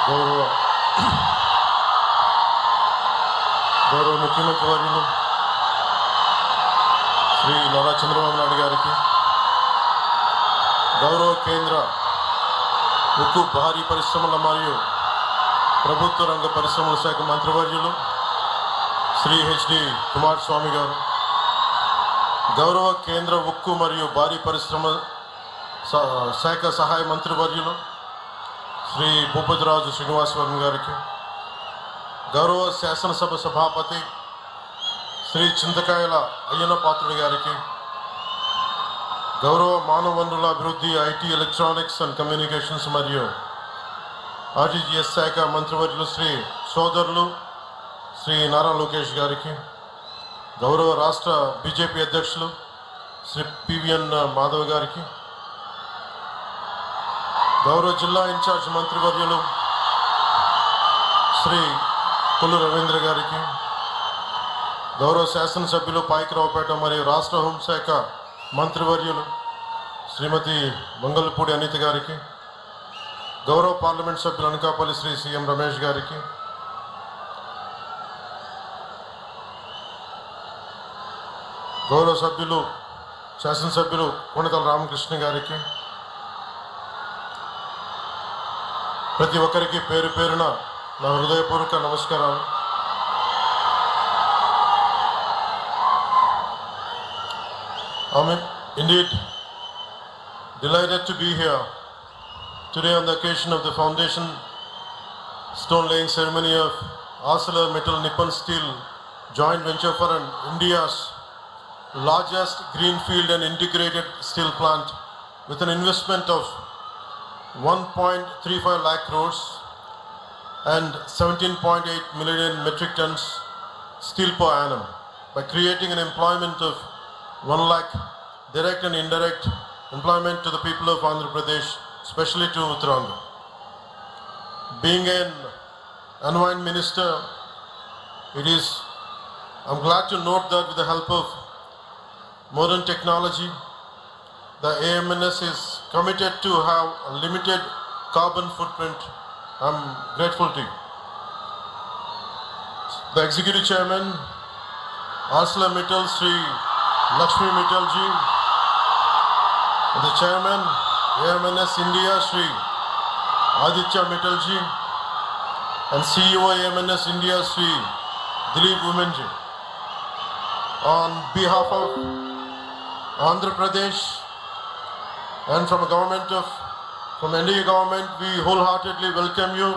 గౌరవ ముఖ్యమంత్రి వర్యులు శ్రీ నారా చంద్రబాబు నాయుడు గారికి, గౌరవ కేంద్ర ఉక్కు భారీ పరిశ్రమల మరియు ప్రభుత్వ రంగ పరిశ్రమల శాఖ మంత్రివర్యులు శ్రీ హెచ్డి కుమారస్వామి గారు, గౌరవ కేంద్ర ఉక్కు మరియు భారీ పరిశ్రమ శాఖ సహాయ మంత్రివర్యులు శ్రీ భూపతిరాజు శ్రీనివాసవర్మ గారికి, గౌరవ శాసనసభ సభాపతి శ్రీ చింతకాయల అయ్యన్న పాత్రుడి గారికి, గౌరవ మానవ వనరుల అభివృద్ధి, ఐటీ, ఎలక్ట్రానిక్స్ అండ్ కమ్యూనికేషన్స్ మరియు ఆర్టీజీఎస్ శాఖ మంత్రివర్యులు శ్రీ సోదరులు శ్రీ నారా లోకేష్ గారికి, గౌరవ రాష్ట్ర బీజేపీ అధ్యక్షులు శ్రీ పివిఎన్ మాధవ్ గారికి, గౌరవ జిల్లా ఇన్ఛార్జ్ మంత్రివర్యులు శ్రీ కొల్లు రవీంద్ర గారికి, గౌరవ శాసనసభ్యులు పాయకరావుపేట మరియు రాష్ట్ర హోంశాఖ మంత్రివర్యులు శ్రీమతి మంగళపూడి అనిత గారికి, గౌరవ పార్లమెంట్ సభ్యులు అనకాపల్లి శ్రీ సిఎం రమేష్ గారికి, గౌరవ సభ్యులు శాసనసభ్యులు కొణితల రామకృష్ణ గారికి, ప్రతి ఒక్కరికి పేరు పేరున నా హృదయపూర్వక నమస్కారాలు. I'm indeed delighted to be here today on the occasion of the foundation stone laying ceremony of ArcelorMittal Nippon Steel joint venture for India's largest greenfield and integrated steel plant with an investment of 1.35 lakh crores and 17.8 million metric tons steel per annum by creating an employment of 1 lakh direct and indirect employment to the people of Andhra Pradesh, especially to Uttarakhand. Being an environment minister, I'm glad to note that with the help of modern technology, the AMNS is committed to have a limited carbon footprint. I'm grateful to you. The Executive Chairman, ArcelorMittal, Sri Lakshmi Mittal ji, and the Chairman, AMNS India, Sri Aditya Mittal ji, and CEO AMNS India, Sri Dilip Women ji. On behalf of Andhra Pradesh and from NDA government, we wholeheartedly welcome you.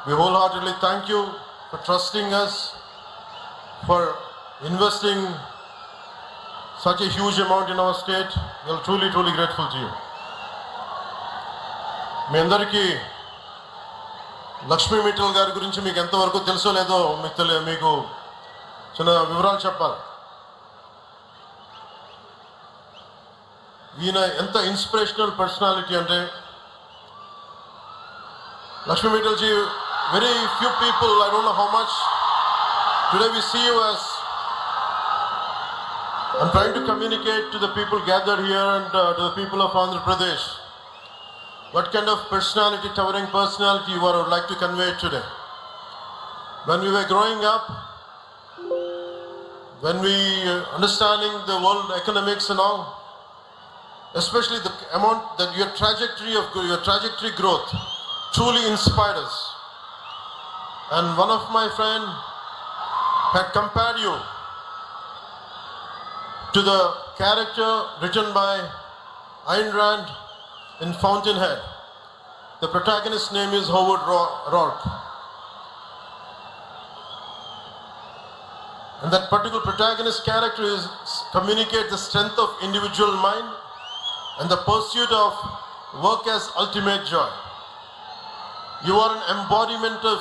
We wholeheartedly thank you for trusting us, for investing such a huge amount in our state. We are truly, truly grateful to you. మీ అందరికీ లక్ష్మీ మిట్టల్ గారి గురించి మీకు ఎంతవరకు తెలుసో లేదో మీకు చిన్న వివరాలు చెప్పాలి. ఈయన ఎంత ఇన్స్పిరేషనల్ పర్సనాలిటీ అంటే, Lakshmi Mittal ji, very few people, I don't know how much, today we see you as, I'm trying to communicate to the people gathered here and to the people of Andhra Pradesh what kind of personality, towering personality you are, I would like to convey today. When we were growing up, when we understanding the world economics and all, especially the amount that your trajectory growth truly inspired us. And one of my friend had compared you to the character written by Ayn Rand in Fountainhead. The protagonist's name is Howard Rourke. And that particular protagonist character communicates the strength of individual mind and the pursuit of work as ultimate joy. You are an embodiment of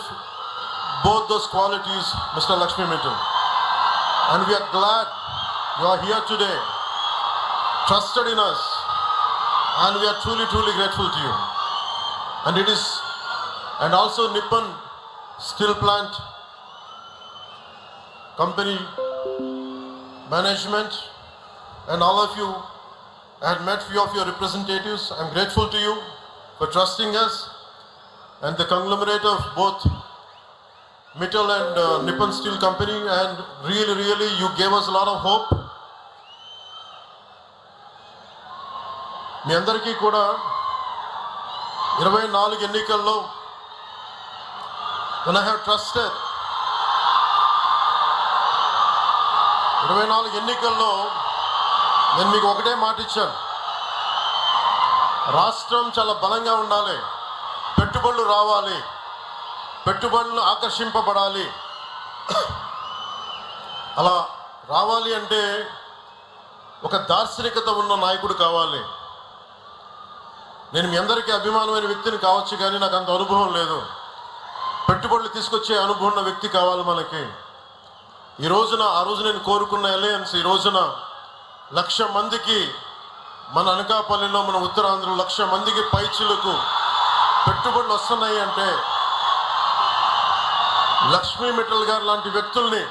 both those qualities, Mr. Lakshmi Mittal. And we are glad you are here today, trusted in us, and we are truly, truly grateful to you. And also Nippon Steel Plant Company management and all of you. I had met few of your representatives. I'm grateful to you for trusting us. and the conglomerate of both Mittal and Nippon Steel Company, and really you gave us a lot of hope. మీ అందరికీ కూడా 24 ఎన్నికల్లో when I have trusted 24 ఎన్నికల్లో నేను మీకు ఒకటే మాట ఇచ్చాను, రాష్ట్రం చాలా బలంగా ఉండాలి, పెట్టుబడులు రావాలి, పెట్టుబడులు ఆకర్షింపబడాలి. అలా రావాలి అంటే ఒక దార్శనికత ఉన్న నాయకుడు కావాలి. నేను మీ అందరికీ అభిమానమైన వ్యక్తిని కావచ్చు, కానీ నాకు అంత అనుభవం లేదు. పెట్టుబడులు తీసుకొచ్చే అనుభవం ఉన్న వ్యక్తి కావాలి మనకి. ఈ రోజున ఆ రోజు నేను కోరుకున్న అలయన్స్ ఈ రోజున 1,00,000 మందికి మన అనకాపల్లిలో, మన ఉత్తరాంధ్రలో 1,00,000 మందికి పైచిలకు పెట్టుబడులు వస్తున్నాయి అంటే లక్ష్మీ మిట్టల్ గారు లాంటి వ్యక్తుల్ని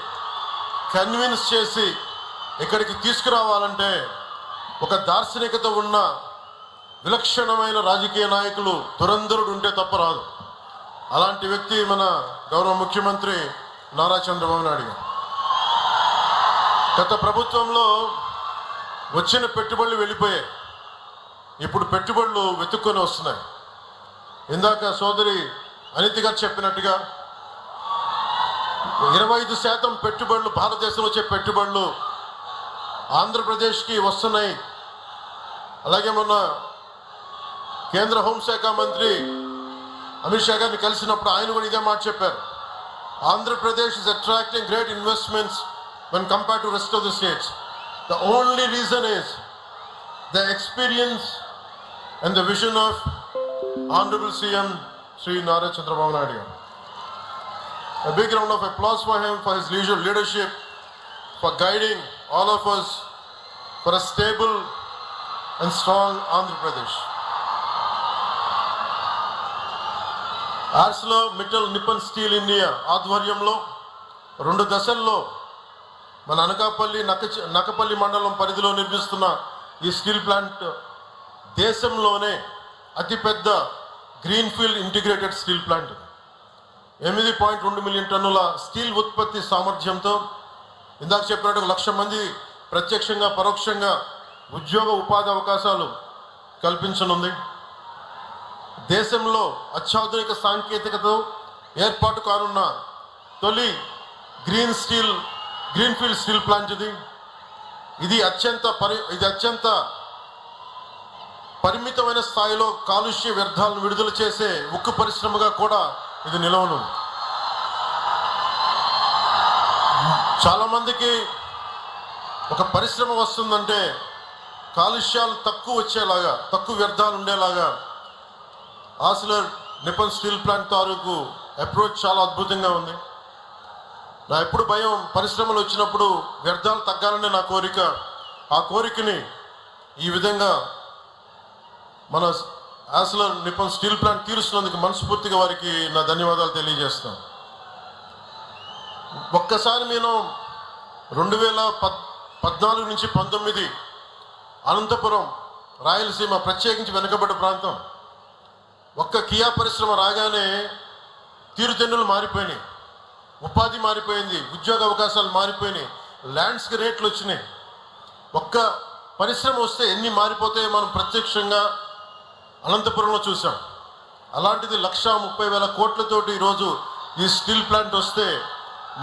కన్విన్స్ చేసి ఇక్కడికి తీసుకురావాలంటే ఒక దార్శనికత ఉన్న విలక్షణమైన రాజకీయ నాయకులు దురంధరుడు ఉంటే తప్ప రాదు. అలాంటి వ్యక్తి మన గౌరవ ముఖ్యమంత్రి నారా చంద్రబాబు నాయుడు గారు. గత ప్రభుత్వంలో వచ్చిన పెట్టుబడులు వెళ్ళిపోయాయి, ఇప్పుడు పెట్టుబడులు వెతుక్కొని వస్తున్నాయి. ఇందాక సోదరి అనిత గారు చెప్పినట్టుగా 25% పెట్టుబడులు, భారతదేశంలో వచ్చే పెట్టుబడులు ఆంధ్రప్రదేశ్కి వస్తున్నాయి. అలాగే మొన్న కేంద్ర హోంశాఖ మంత్రి అమిత్ షా గారిని కలిసినప్పుడు ఆయన కూడా ఇదే మాట చెప్పారు. Andhra Pradesh is attracting great investments when compared to rest of the states. The only reason is the experience and the vision of Honorable CM Sri Nara Chandrababu Naidu. A big round of applause for him, for his leadership, for guiding all of us for a stable and strong Andhra Pradesh. ArcelorMittal Nippon Steel India ఆధ్వర్యంలో 2 దశల్లో మన అనకాపల్లి నక్కపల్లి మండలం పరిధిలో నిర్మిస్తున్న ఈ steel plant దేశంలోనే అతిపెద్ద greenfield integrated steel plant. 8.2 million టన్నుల స్టీల్ ఉత్పత్తి సామర్థ్యంతో ఇందాక చెప్పినట్టు 1,00,000 మంది ప్రత్యక్షంగా పరోక్షంగా ఉద్యోగ ఉపాధి అవకాశాలు కల్పించనుంది. దేశంలో అత్యాధునిక సాంకేతికతతో ఏర్పాటు కానున్న తొలి గ్రీన్ఫీల్డ్ స్టీల్ ప్లాంట్ ఇది అత్యంత పరిమితమైన స్థాయిలో కాలుష్య వ్యర్థాలను విడుదల చేసే ఉక్కు పరిశ్రమగా కూడా ఇది నిలవను. చాలా మందికి ఒక పరిశ్రమ వస్తుందంటే కాలుష్యాలు తక్కువ వచ్చేలాగా, తక్కువ వ్యర్థాలు ఉండేలాగా ఆర్సిలర్ నిప్పన్ స్టీల్ ప్లాంట్ తాలూకు అప్రోచ్ చాలా అద్భుతంగా ఉంది. నా ఎప్పుడు భయం, పరిశ్రమలు వచ్చినప్పుడు వ్యర్థాలు తగ్గాలనే నా కోరిక. ఆ కోరికని ఈ విధంగా మన ఆర్సిలర్ నిప్పన్ స్టీల్ ప్లాంట్ తీరుస్తున్నందుకు మనస్ఫూర్తిగా వారికి నా ధన్యవాదాలు తెలియజేస్తాను. ఒక్కసారి నేను 2014 నుంచి 19 అనంతపురం, రాయలసీమ, ప్రత్యేకించి వెనుకబడ్డ ప్రాంతం, ఒక్క కియా పరిశ్రమ రాగానే తీరుతెన్నులు మారిపోయినాయి, ఉపాధి మారిపోయింది, ఉద్యోగ అవకాశాలు మారిపోయినాయి, ల్యాండ్స్కి రేట్లు వచ్చినాయి. ఒక్క పరిశ్రమ వస్తే ఎన్ని మారిపోతాయో మనం ప్రత్యక్షంగా అనంతపురంలో చూసాం. అలాంటిది 1,30,000 కోట్లతోటి ఈరోజు ఈ స్టీల్ ప్లాంట్ వస్తే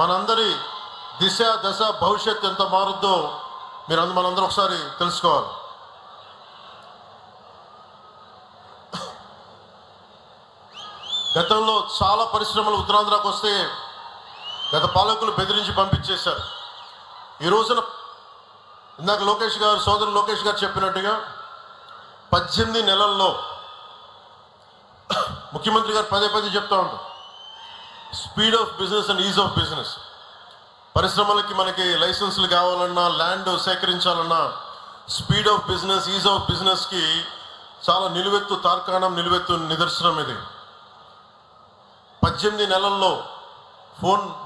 మనందరి దిశ దశ భవిష్యత్తు ఎంత మారుద్దో మనందరూ ఒకసారి తెలుసుకోవాలి. గతంలో చాలా పరిశ్రమలు ఉత్తరాంధ్రకు వస్తే గత పాలకులు బెదిరించి పంపించేశారు. ఈ రోజున ఇందాక సోదరుడు లోకేష్ గారు చెప్పినట్టుగా 18 నెలల్లో ముఖ్యమంత్రి గారు పదే చెప్తా ఉంటారు, speed of business and ease of business. పరిశ్రమలకి మనకి లైసెన్సులు కావాలన్నా, ల్యాండ్ సేకరించాలన్నా speed of business, ease of బిజినెస్కి చాలా నిలువెత్తు నిదర్శనం ఇది. 18 నెలల్లో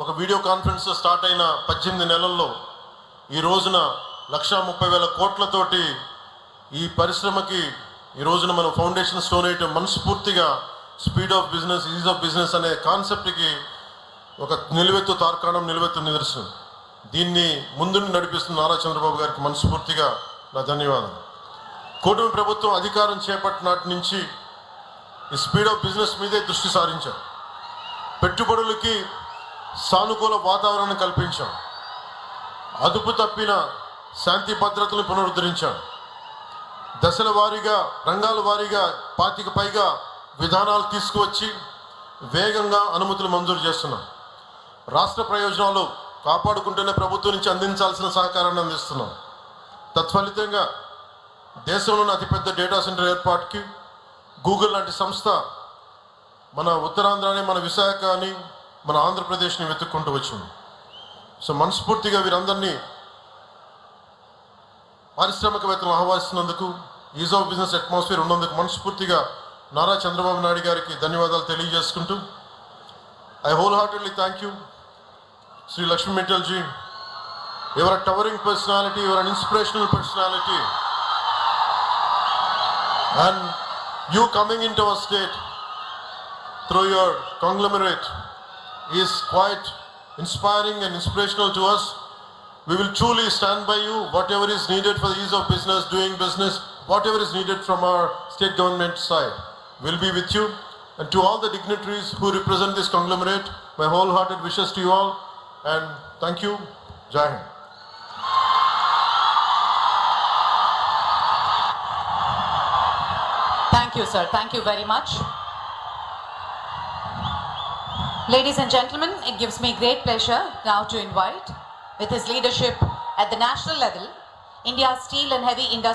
ఒక వీడియో కాన్ఫరెన్స్ స్టార్ట్ అయిన 18 నెలల్లో ఈ రోజున 1,30,000 కోట్లతోటి ఈ పరిశ్రమకి ఈ రోజున మనం ఫౌండేషన్ స్టోన్ వేయటం మనస్ఫూర్తిగా speed of business, ease of business అనే కాన్సెప్ట్కి ఒక నిలువెత్తు తార్కాణం, నిలువెత్తు నిదర్శనం. దీన్ని ముందుండి నడిపిస్తున్న నారా చంద్రబాబు గారికి మనస్ఫూర్తిగా నా ధన్యవాదాలు. కూటమి ప్రభుత్వం అధికారం చేపట్టినాటి నుంచి ఈ స్పీడ్ ఆఫ్ బిజినెస్ మీదే దృష్టి సారించాం. పెట్టుబడులకి సానుకూల వాతావరణం కల్పించాం. అదుపు తప్పిన శాంతి భద్రతలు పునరుద్ధరించాం. దశల వారీగా, రంగాల వారీగా 25 పైగా విధానాలు తీసుకువచ్చి వేగంగా అనుమతులు మంజూరు చేస్తున్నాం. రాష్ట్ర ప్రయోజనాలు కాపాడుకుంటూనే ప్రభుత్వం నుంచి అందించాల్సిన సహకారాన్ని అందిస్తున్నాం. తత్ఫలితంగా దేశంలోని అతిపెద్ద డేటా సెంటర్ ఏర్పాటుకి గూగుల్ లాంటి సంస్థ మన ఉత్తరాంధ్రని, మన విశాఖని, మన ఆంధ్రప్రదేశ్ని వెతుక్కుంటూ వచ్చింది. సో మనస్ఫూర్తిగా వీరందరినీ పారిశ్రామికవేత్తలను ఆహ్వానిస్తున్నందుకు, ఈజ్ ఆఫ్ బిజినెస్ అట్మాస్ఫియర్ ఉన్నందుకు మనస్ఫూర్తిగా నారా చంద్రబాబు నాయుడు గారికి ధన్యవాదాలు తెలియజేసుకుంటూ, I whole heartedly thank you Sri Lakshmi Mittal ji. You are a towering personality, you are an inspirational personality, and you coming into our state through your conglomerate is quite inspiring and inspirational to us. We will truly stand by you. Whatever is needed for the ease of business, doing business, whatever is needed from our state government side, we'll be with you. And to all the dignitaries who represent this conglomerate, my wholehearted wishes to you all, and thank you. Jai Hind. Thank you, sir. Thank you very much. Ladies and gentlemen, it gives me great pleasure now to invite, with his leadership at the national level, India's steel and heavy industry